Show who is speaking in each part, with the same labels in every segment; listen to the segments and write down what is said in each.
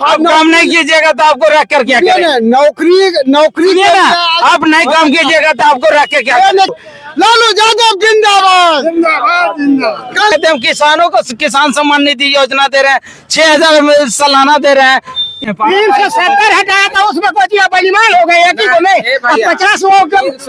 Speaker 1: आप काम नहीं कीजिएगा तो आपको रख कर क्या करें?
Speaker 2: नौकरी
Speaker 1: ना, आप नहीं काम कीजिएगा तो आपको रख के क्या करें?
Speaker 2: लालू यादव जिंदाबाद।
Speaker 1: कहते हैं किसानों को किसान सम्मान निधि योजना दे रहे हैं, 6,000 सालाना दे रहे हैं।
Speaker 3: 370 हटाया था, उसमें कोई बेईमान हो गए, 50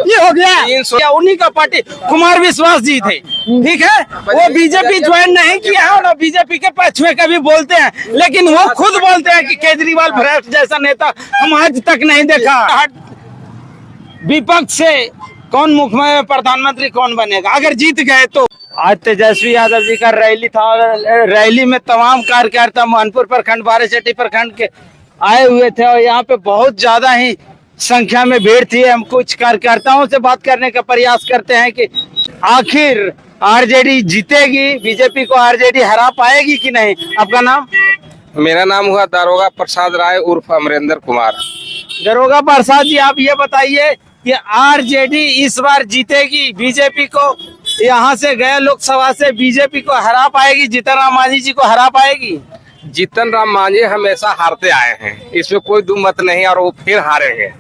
Speaker 3: ये हो गया।
Speaker 1: उन्हीं का पार्टी कुमार विश्वास जी थे, ठीक है, वो बीजेपी ज्वाइन नहीं किया है और बीजेपी के पक्ष में कभी बोलते हैं, लेकिन वो खुद बोलते हैं कि केजरीवाल भ्रष्ट जैसा नेता हम आज तक नहीं देखा। विपक्ष से कौन मुख्य प्रधानमंत्री कौन बनेगा अगर जीत गए तो? आज तेजस्वी यादव जी का रैली था और रैली में तमाम कार्यकर्ता मोहनपुर प्रखंड, बाराचट्टी प्रखंड के आए हुए थे और यहाँ पे बहुत ज्यादा ही संख्या में भीड़ थी। हम कुछ कार्यकर्ताओं से बात करने का प्रयास करते हैं कि आखिर आरजेडी जीतेगी, बीजेपी को आरजेडी हरा पाएगी कि नहीं। आपका नाम?
Speaker 4: मेरा नाम हुआ दारोगा प्रसाद राय उर्फ अमरेंद्र कुमार।
Speaker 1: दारोगा प्रसाद जी, आप ये बताइए कि आरजेडी इस बार जीतेगी, बीजेपी को यहाँ से गए लोकसभा से बीजेपी को हरा पाएगी, जीतन राम मांझी जी को हरा पाएगी?
Speaker 4: जीतन राम मांझी हमेशा हारते आए हैं, इसमें कोई दो मत नहीं, और वो फिर हारेंगे।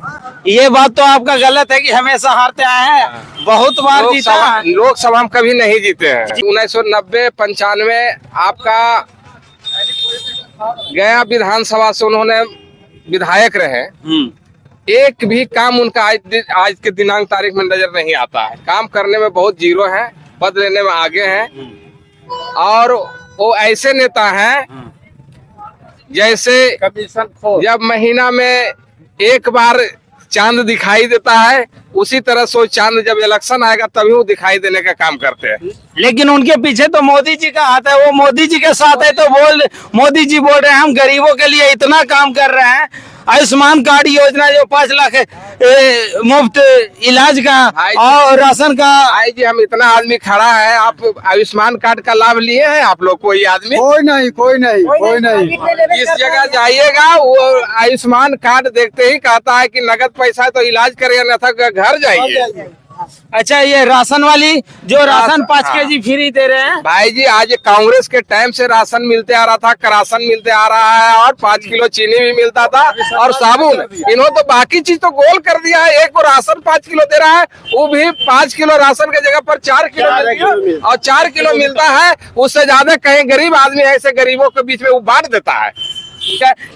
Speaker 1: ये बात तो आपका गलत है कि हमेशा हारते आए हैं, बहुत बार जीता है।
Speaker 4: लोकसभा में कभी नहीं जीते हैं। 1990, 95 आपका गया विधानसभा से उन्होंने विधायक रहे। एक भी काम उनका आज के दिनांक तारीख में नजर नहीं आता है। काम करने में बहुत जीरो है, पद लेने में आगे हैं, और वो ऐसे नेता हैं जैसे जब महीना में एक बार चांद दिखाई देता है, उसी तरह से चांद जब इलेक्शन आएगा तभी वो दिखाई देने का काम करते हैं।
Speaker 1: लेकिन उनके पीछे तो मोदी जी का हाथ है, वो मोदी जी के साथ है तो मोदी जी बोल रहे हैं हम गरीबों के लिए इतना काम कर रहे हैं। आयुष्मान कार्ड योजना जो 5 लाख मुफ्त इलाज का और राशन का।
Speaker 4: भाई जी, हम इतना आदमी खड़ा है, आप आयुष्मान कार्ड का लाभ लिए हैं आप लोग? कोई आदमी?
Speaker 2: कोई नहीं।
Speaker 4: इस जगह जाइएगा, वो आयुष्मान कार्ड देखते ही कहता है कि नगद पैसा है तो इलाज करिए, न था घर जाइए।
Speaker 1: अच्छा, ये राशन वाली जो राशन 5 केजी फ्री दे रहे हैं?
Speaker 4: भाई जी, आज कांग्रेस के टाइम से राशन मिलते आ रहा था, करासन मिलते आ रहा है, और 5 किलो चीनी भी मिलता था और साबुन। इन्होंने तो बाकी चीज तो गोल कर दिया है। एक को राशन 5 किलो दे रहा है, वो भी 5 किलो राशन के जगह पर 4 किलो और 4 किलो मिलता है। उससे ज्यादा कहीं गरीब आदमी है, ऐसे गरीबों के बीच में वो बांट देता है।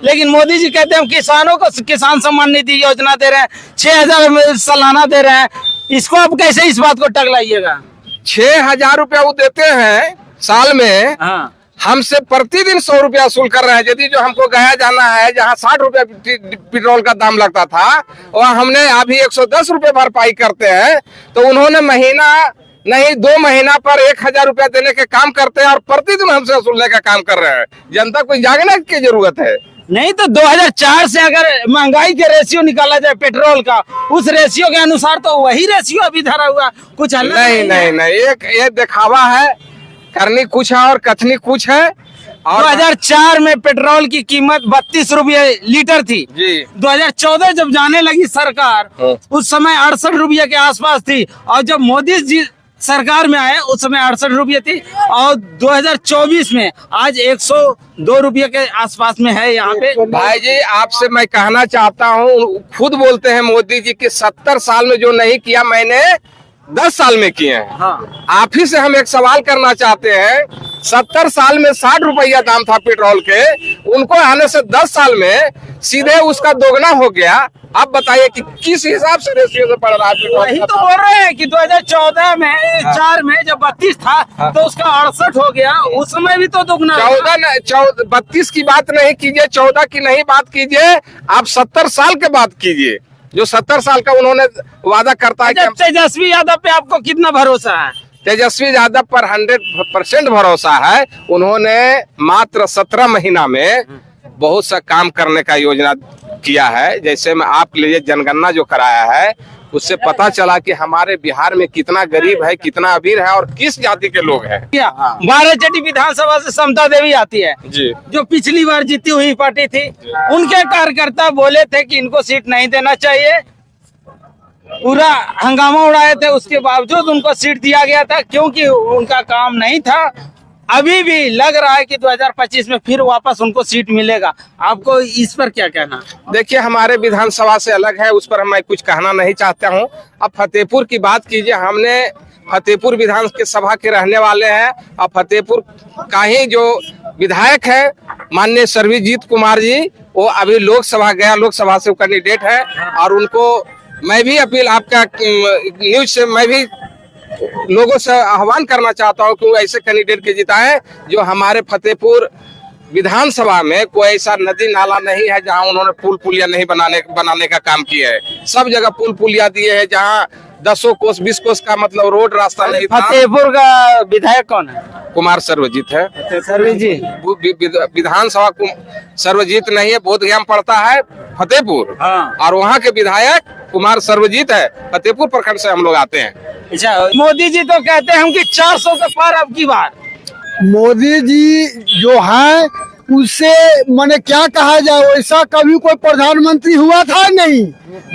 Speaker 1: लेकिन मोदी जी कहते हैं किसानों को किसान सम्मान निधि योजना दे रहे हैं, 6,000 सालाना दे रहे हैं, इसको आप कैसे इस बात को टगलाइएगा?
Speaker 4: 6,000 रुपया वो देते हैं साल में।
Speaker 1: हाँ।
Speaker 4: हमसे प्रतिदिन 100 रुपया वसूल कर रहे हैं। यदि जो हमको गया जाना है, जहाँ 60 रुपया पेट्रोल का दाम लगता था, वहाँ हमने अभी 110 रुपये भरपाई करते हैं। तो उन्होंने महीना नहीं 2 महीना पर 1,000 रुपया देने के काम करते हैं और प्रतिदिन हमसे वसूलने का काम कर रहे हैं। जनता को जागने की जरूरत है।
Speaker 1: नहीं तो 2004 से अगर महंगाई के रेशियो निकाला जाए पेट्रोल का, उस रेशियो के अनुसार तो वही रेशियो अभी धरा हुआ, कुछ अलग
Speaker 4: नहीं। ये दिखावा है, करनी कुछ है और कथनी कुछ है। और
Speaker 1: 2004 में पेट्रोल की कीमत 32 रुपये लीटर थी
Speaker 4: जी।
Speaker 1: 2014 जब जाने लगी सरकार, उस समय 68 रुपये के आसपास थी, और जब मोदी जी सरकार में आए उस समय 68 रुपये थी, और 2024 में आज 102 रुपये के आसपास में है यहाँ पे।
Speaker 4: भाई जी, आपसे मैं कहना चाहता हूँ, खुद बोलते हैं मोदी जी कि 70 साल में जो नहीं किया मैंने 10 साल में किए हैं।
Speaker 1: हाँ।
Speaker 4: आप ही से हम एक सवाल करना चाहते हैं, 70 साल में 60 रुपया दाम था पेट्रोल के, उनको आने से 10 साल में सीधे उसका दोगुना हो गया। आप बताइए कि किस हिसाब से रेशियो से पड़ रहा है?
Speaker 1: वही तो बोल रहे हैं कि 2014 में 4 में जब 32 था तो उसका 68 हो गया, उस समय भी तो दुगना।
Speaker 4: 32 की बात नहीं कीजिए, 14 की नहीं बात कीजिए, आप 70 साल के बात कीजिए। जो 70 साल का उन्होंने वादा करता है।
Speaker 1: तेजस्वी यादव पे आपको कितना भरोसा है?
Speaker 4: तेजस्वी यादव पर 100% भरोसा है। उन्होंने मात्र 17 महीना में बहुत सा काम करने का योजना किया है। जैसे में आप लीजिए, जनगणना जो कराया है, उससे पता चला कि हमारे बिहार में कितना गरीब है, कितना अमीर है और किस जाति के लोग हैं।
Speaker 1: बाराचट्टी विधानसभा से समता देवी आती है
Speaker 4: जी,
Speaker 1: जो पिछली बार जीती हुई पार्टी थी। उनके कार्यकर्ता बोले थे कि इनको सीट नहीं देना चाहिए, पूरा हंगामा उड़ाए थे, उसके बावजूद उनको सीट दिया गया था क्योंकि उनका काम नहीं था। अभी भी लग रहा है कि 2025 में फिर वापस उनको सीट मिलेगा। आपको इस पर क्या कहना?
Speaker 4: देखिए, हमारे विधानसभा से अलग है, उस पर मैं कुछ कहना नहीं चाहता हूँ। अब फतेहपुर की बात कीजिए, हमने फतेहपुर विधान के सभा के रहने वाले हैं। अब फतेहपुर का ही जो विधायक है माननीय सर्वजीत कुमार जी, वो अभी लोकसभा गया, लोकसभा से कैंडिडेट है। और उनको मैं भी अपील आपका न्यूज से मैं भी लोगों से आह्वान करना चाहता हूं कि वो ऐसे कैंडिडेट के जिताएं जो हमारे फतेहपुर विधानसभा में कोई ऐसा नदी नाला नहीं है जहां उन्होंने पुल पुलिया नहीं बनाने का काम किया है। सब जगह पुल पुलिया दिए हैं, जहां 10 कोस 20 कोस का मतलब रोड रास्ता नहीं था।
Speaker 1: फतेहपुर का विधायक कौन है?
Speaker 4: कुमार सर्वजीत है।
Speaker 1: सर्वजीत
Speaker 4: विधानसभा सर्वजीत नहीं है, बोधगया में पड़ता है फतेहपुर।
Speaker 1: हाँ।
Speaker 4: और वहाँ के विधायक कुमार सर्वजीत है। फतेहपुर प्रखंड से हम लोग आते हैं।
Speaker 1: अच्छा, मोदी जी तो कहते हैं हम कि 400 के पार अब की बार।
Speaker 2: मोदी जी जो है उससे मैंने क्या कहा जाए, वैसा कभी कोई प्रधानमंत्री हुआ था नहीं।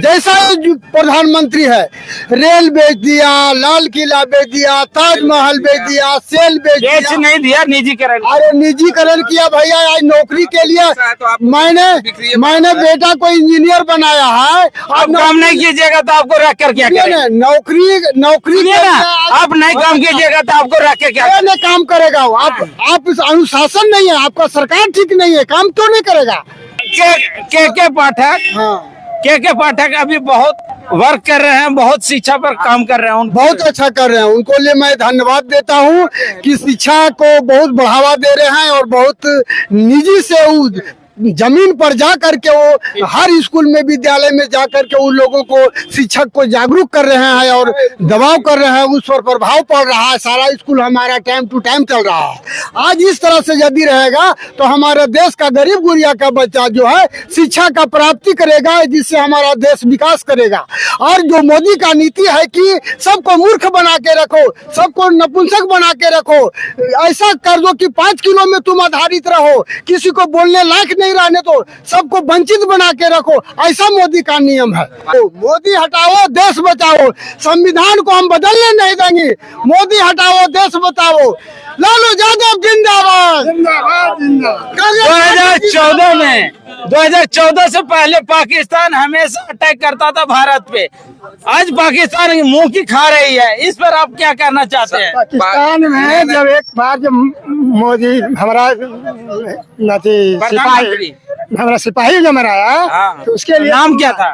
Speaker 2: जैसा जो प्रधानमंत्री है, रेल बेच दिया, लाल किला बेच दिया, ताजमहल बेच दिया, सेल बेच
Speaker 1: बेच
Speaker 2: दिया।
Speaker 1: नहीं दिया, निजीकरण।
Speaker 2: अरे निजीकरण किया भैया। आज नौकरी के लिए मैंने बेटा को इंजीनियर बनाया है।
Speaker 1: अब काम नहीं कीजिएगा तो आपको रख कर क्या करें?
Speaker 2: नौकरी
Speaker 1: सुनिए ना, आप नहीं काम कीजिएगा तो आपको रख के क्या
Speaker 2: नहीं काम करेगा। आप अनुशासन नहीं है, आपका सरकार ठीक नहीं है, काम क्यों नहीं करेगा?
Speaker 1: के पाठक, के पाठक अभी बहुत वर्क कर रहे हैं, बहुत शिक्षा पर काम कर रहे हैं।
Speaker 2: बहुत अच्छा कर रहे हैं, उनको लिए मैं धन्यवाद देता हूं कि शिक्षा को बहुत बढ़ावा दे रहे हैं और बहुत निजी से जमीन पर जा करके वो हर स्कूल में, विद्यालय में जा करके उन लोगों को, शिक्षक को जागरूक कर रहे हैं और दबाव कर रहे हैं, उस पर प्रभाव पड़ रहा है। सारा स्कूल हमारा टाइम टू टाइम चल रहा है। आज इस तरह से यदि रहेगा तो हमारे देश का गरीब गुरिया का बच्चा जो है शिक्षा का प्राप्ति करेगा, जिससे हमारा देश विकास करेगा। और जो मोदी का नीति है कि सबको मूर्ख बना के रखो, सबको नपुंसक बना के रखो, ऐसा कर दो कि 5 किलो में तुम आधारित रहो, किसी को बोलने लायक नहीं रहने तो, सबको वंचित बना के रखो, ऐसा मोदी का नियम है। तो मोदी हटाओ, देश बचाओ। संविधान को हम बदलने नहीं देंगे। मोदी हटाओ, देश बचाओ। लालू यादव जिंदाबाद।
Speaker 1: 2014 से पहले पाकिस्तान हमेशा अटैक करता था भारत पे। आज पाकिस्तान मुंह की खा रही है, इस पर आप क्या कहना चाहते हैं?
Speaker 3: पाकिस्तान में जब एक बार जब मोदी हमारा सिपाही जो मराया, तो उसके लिए
Speaker 1: नाम क्या था?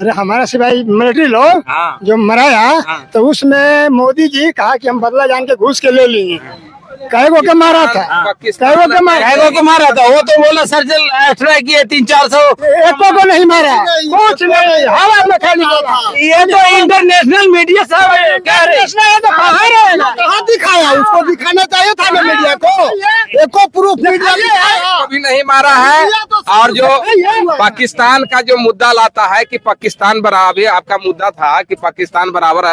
Speaker 3: अरे हमारा सिपाही मिलिट्री लोग जो मराया, तो उसमें मोदी जी कहा कि हम बदला जान के घूस के ले लिए। कैगो के मारा था,
Speaker 1: कैगो के मारा था। वो तो बोला सर्जिकल स्ट्राइक किए 300-400,
Speaker 3: एको को नहीं मारा, कुछ नहीं, हवा में खाली था।
Speaker 1: ये तो इंटरनेशनल मीडिया सब कह रहे हैं।
Speaker 3: तो
Speaker 2: कहाँ दिखाया? उसको दिखाना चाहिए था ना मीडिया को। एको प्रूफ मीडिया
Speaker 4: कभी नहीं मारा है। और जो पाकिस्तान का जो मुद्दा लाता है कि पाकिस्तान बराबर, आपका मुद्दा था कि पाकिस्तान बराबर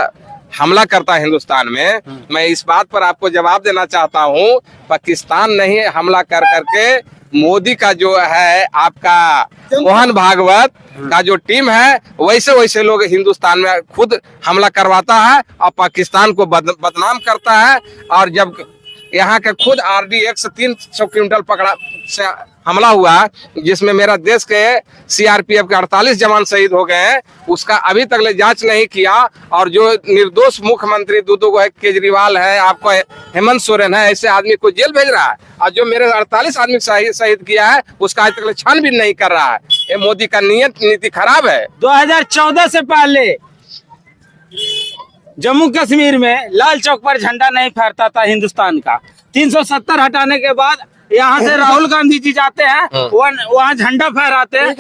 Speaker 4: हमला करता है हिंदुस्तान में, मैं इस बात पर आपको जवाब देना चाहता हूँ। पाकिस्तान नहीं हमला कर करके मोदी का जो है आपका मोहन भागवत का जो टीम है, वैसे लोग हिंदुस्तान में खुद हमला करवाता है और पाकिस्तान को बदनाम करता है। और जब यहाँ के खुद RDX 300 क्विंटल पकड़ा से हमला हुआ, जिसमें मेरा देश के CRPF के 48 जवान शहीद हो गए हैं, उसका अभी तक ले जांच नहीं किया। और जो निर्दोष मुख्यमंत्री दो है, केजरीवाल है, आपको हेमंत सोरेन है, ऐसे आदमी को जेल भेज रहा है। और जो मेरे 48 आदमी शहीद किया है, उसका आज तक छानबीन नहीं कर रहा है। ये मोदी का नीति खराब है।
Speaker 1: 2014 से पहले जम्मू कश्मीर में लाल चौक पर झंडा नहीं फहरता था हिंदुस्तान का। 370 हटाने के बाद यहाँ से राहुल गांधी जी जाते हैं, वहाँ झंडा फहराते हैं।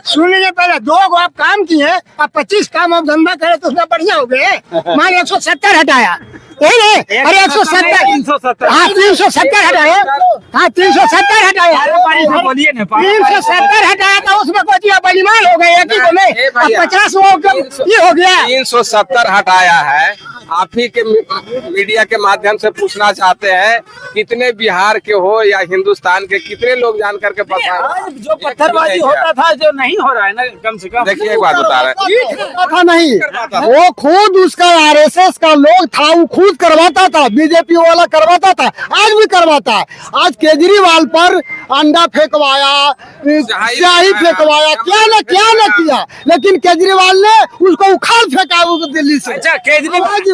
Speaker 3: सुन लीजिए पहले 2 आप काम किए, अब 25 काम आप धंधा करे तो उसमें बढ़िया हो गए। मान 170 हटाया, अरे 170, हाँ 370 हटाया, हाँ 370 हटाया, 370 हटाया था, उसमें कोई बलिमाल हो गए। 50 वो ये हो गया।
Speaker 4: 370 हटाया है, आप ही के मीडिया के माध्यम से पूछना चाहते हैं, कितने बिहार के हो या हिंदुस्तान के, कितने लोग जान करके फंसा?
Speaker 1: आज जो पत्थरबाजी होता था जो नहीं हो रहा है ना, कम से कम
Speaker 4: देखिए एक बात बता रहे हैं,
Speaker 2: था नहीं, वो खुद उसका आरएसएस का लोग था, वो खुद करवाता था, बीजेपी वाला करवाता था, आज भी करवाता है। आज केजरीवाल पर अंडा फेंकवाया, स्याही फेंकवाया, क्या न किया, लेकिन केजरीवाल ने उसको उखाड़ फेंका दिल्ली से।
Speaker 1: अच्छा, केजरीवाल
Speaker 2: आज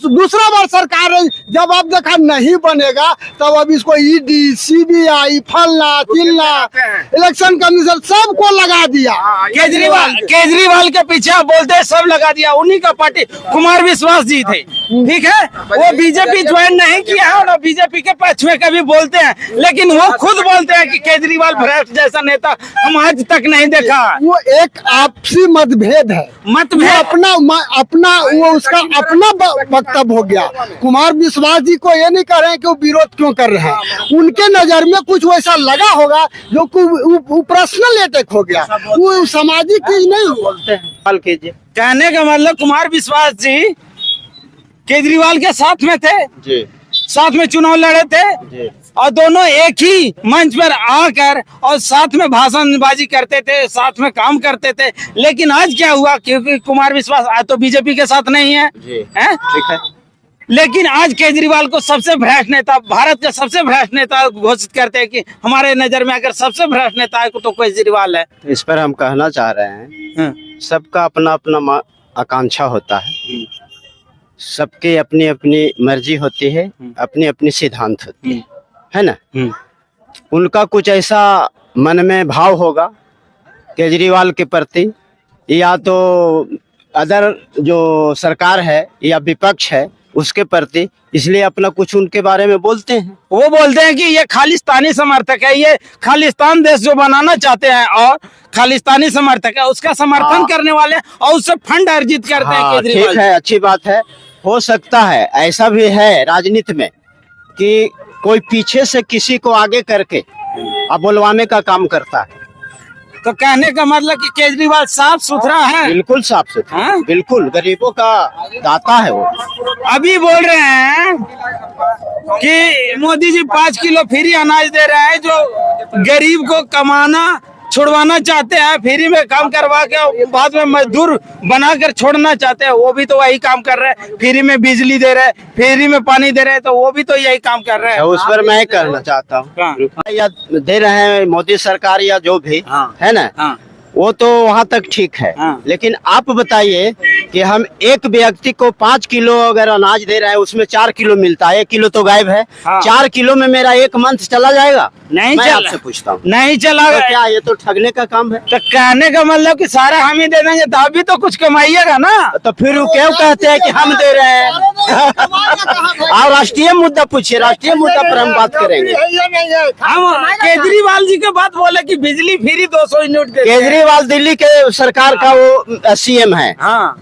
Speaker 2: दूसरा बार सरकार जब अब देखा नहीं बनेगा, तब अब इसको ईडी, सीबीआई, फलना चिलना, इलेक्शन कमीशन सबको लगा दिया।
Speaker 1: केजरीवाल के पीछे आप बोलते हैं सब लगा दिया, उन्हीं का पार्टी कुमार विश्वास जी थे, ठीक है, वो बीजेपी ज्वाइन नहीं किया है और बीजेपी के पक्ष में कभी बोलते हैं, लेकिन वो खुद बोलते हैं कि केजरीवाल भ्रष्ट जैसा नेता हम आज तक नहीं देखा।
Speaker 2: वो एक आपसी मतभेद है,
Speaker 1: मतभेद
Speaker 2: अपना वो उसका अपना वक्तव्य हो गया। कुमार विश्वास जी को ये नहीं कह रहे हैं कि वो विरोध क्यों कर रहे हैं, उनके नजर में कुछ वैसा लगा होगा जो वो पर्सनल अटैक हो गया, वो सामाजिक चीज नहीं बोलते हैं।
Speaker 1: कहने का मतलब कुमार विश्वास जी केजरीवाल के साथ में थे जी, साथ में चुनाव लड़े थे जी, और दोनों एक ही मंच पर आकर और साथ में भाषणबाजी करते थे, साथ में काम करते थे। लेकिन आज क्या हुआ, क्योंकि कुमार विश्वास आज तो बीजेपी के साथ नहीं है, हैं? ठीक है, लेकिन आज केजरीवाल को सबसे भ्रष्ट नेता, भारत का सबसे भ्रष्ट नेता घोषित करते हैं कि हमारे नजर में अगर सबसे भ्रष्ट नेता है तो केजरीवाल है।
Speaker 5: इस पर हम कहना चाह रहे हैं, सबका अपना अपना आकांक्षा होता है, सबके अपनी अपनी मर्जी होती है, अपनी अपनी सिद्धांत होती है ना। उनका कुछ ऐसा मन में भाव होगा केजरीवाल के प्रति, या तो अदर जो सरकार है या विपक्ष है उसके प्रति, इसलिए अपना कुछ उनके बारे में बोलते हैं।
Speaker 1: वो बोलते हैं कि ये खालिस्तानी समर्थक है, ये खालिस्तान देश जो बनाना चाहते हैं और खालिस्तानी समर्थक है, उसका समर्थन करने वाले और उससे फंड अर्जित करते हैं केजरीवाल।
Speaker 5: ठीक है, अच्छी बात है, हो सकता है ऐसा भी है राजनीति में कि कोई पीछे से किसी को आगे करके अब बुलवाने का काम करता है।
Speaker 1: तो कहने का मतलब कि केजरीवाल साफ सुथरा है,
Speaker 5: बिल्कुल साफ सुथरा, बिल्कुल गरीबों का दाता है वो।
Speaker 1: अभी बोल रहे हैं कि मोदी जी 5 किलो फ्री अनाज दे रहे हैं, जो गरीब को कमाना छुड़वाना चाहते हैं, फ्री में काम करवा के बाद में मजदूर बनाकर छोड़ना चाहते हैं, वो भी तो वही काम कर रहे हैं। फ्री में बिजली दे रहे हैं, फ्री में पानी दे रहे हैं, तो वो भी तो यही काम कर रहे हैं।
Speaker 5: उस पर मैं कहना चाहता हूँ, या दे रहे हैं मोदी सरकार या जो भी है ना, वो तो वहाँ तक ठीक है, लेकिन आप बताइए कि हम एक व्यक्ति को 5 किलो अगर अनाज दे रहे हैं, उसमें 4 किलो मिलता है, 1 किलो तो गायब है, 4 किलो में मेरा 1 मंथ चला जाएगा?
Speaker 1: नहीं,
Speaker 5: मैं आपसे पूछता हूँ,
Speaker 1: नहीं चला।
Speaker 5: तो क्या ये तो ठगने का काम है?
Speaker 1: तो कहने का मतलब कि सारा हम ही दे देंगे तो आप भी तो कुछ कमाइएगा ना।
Speaker 5: तो फिर वो क्यों कहते हैं कि हम दे रहे हैं? और राष्ट्रीय मुद्दा पूछिए, राष्ट्रीय मुद्दा पर हम बात करेंगे।
Speaker 1: हम केजरीवाल जी के बात बोले कि बिजली फ्री 200 यूनिट।
Speaker 5: केजरीवाल दिल्ली के सरकार का वो सीएम है,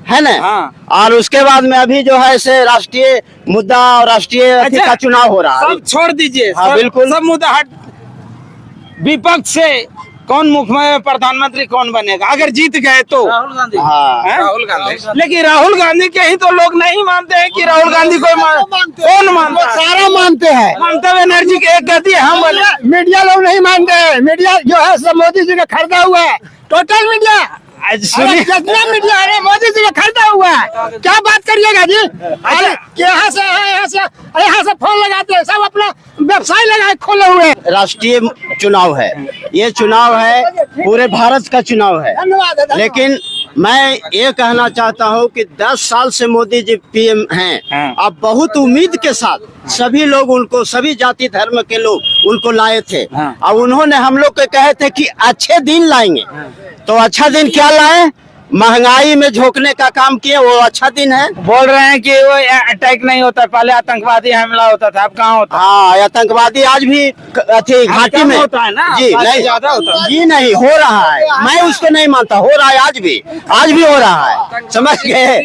Speaker 5: है ना, और उसके बाद में अभी जो है से राष्ट्रीय मुद्दा और राष्ट्रीय का चुनाव हो रहा है।
Speaker 1: सब छोड़ दीजिए,
Speaker 5: बिल्कुल
Speaker 1: सब मुद्दा हट। विपक्ष से कौन मुख्य प्रधानमंत्री कौन बनेगा अगर जीत गए तो?
Speaker 5: राहुल गांधी।
Speaker 4: राहुल गांधी।
Speaker 1: लेकिन राहुल गांधी के ही तो लोग नहीं मानते हैं कि राहुल गांधी को कौन मानता है?
Speaker 2: सारा मानते हैं।
Speaker 1: ममता बनर्जी की एक कहती है हम बोले,
Speaker 3: मीडिया लोग नहीं मानते हैं। मीडिया जो है सब मोदी जी का खरीदा हुआ है, टोटल मीडिया।
Speaker 1: सुनिए,
Speaker 3: कितना मीडिया है मोदी जी का खरीदा हुआ है, क्या बात करिएगा जी? अरे यहाँ से फोन लगाते हैं, सब अपना व्यवसाय लगाए खोले हुए हैं।
Speaker 5: राष्ट्रीय चुनाव है, ये चुनाव है, पूरे भारत का चुनाव है।
Speaker 3: धन्यवाद।
Speaker 5: लेकिन मैं ये कहना चाहता हूँ कि 10 साल से मोदी जी पीएम हैं, अब बहुत उम्मीद के साथ सभी लोग उनको, सभी जाति धर्म के लोग उनको लाए थे, और उन्होंने हम लोग को कहे थे कि अच्छे दिन लाएंगे, तो अच्छा दिन क्या लाए? महंगाई में झोंकने का काम किए, वो अच्छा दिन है।
Speaker 1: बोल रहे हैं कि वो अटैक नहीं होता, पहले आतंकवादी हमला होता था, अब कहाँ होता?
Speaker 5: हाँ, आतंकवादी आज भी अथी घाटी में
Speaker 1: होता है ना,
Speaker 5: जी नहीं
Speaker 1: ज्यादा होता है।
Speaker 5: जी नहीं हो रहा है, मैं उसको नहीं मानता, हो रहा है, आज भी हो रहा है, समझ गए।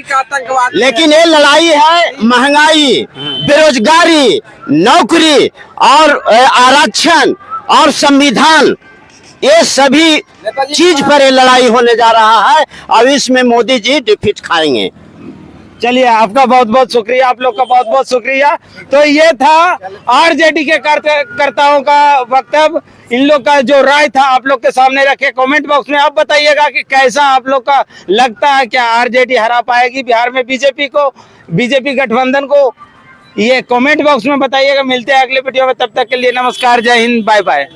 Speaker 5: लेकिन ये लड़ाई है महंगाई, बेरोजगारी, नौकरी और आरक्षण और संविधान, ये सभी चीज पर ये लड़ाई होने जा रहा है। अब इसमें मोदी जी डिफीट खाएंगे।
Speaker 1: चलिए, आपका बहुत बहुत शुक्रिया, आप लोग का बहुत बहुत शुक्रिया। तो ये था आरजेडी के कार्यकर्ताओं का वक्तव्य, इन लोग का जो राय था आप लोग के सामने रखे। कमेंट बॉक्स में आप बताइएगा कि कैसा आप लोग का लगता है, क्या आरजेडी हरा पाएगी बिहार में बीजेपी को, बीजेपी गठबंधन को? ये कमेंट बॉक्स में बताइएगा। मिलते हैं अगले वीडियो में, तब तक के लिए नमस्कार, जय हिंद, बाय बाय।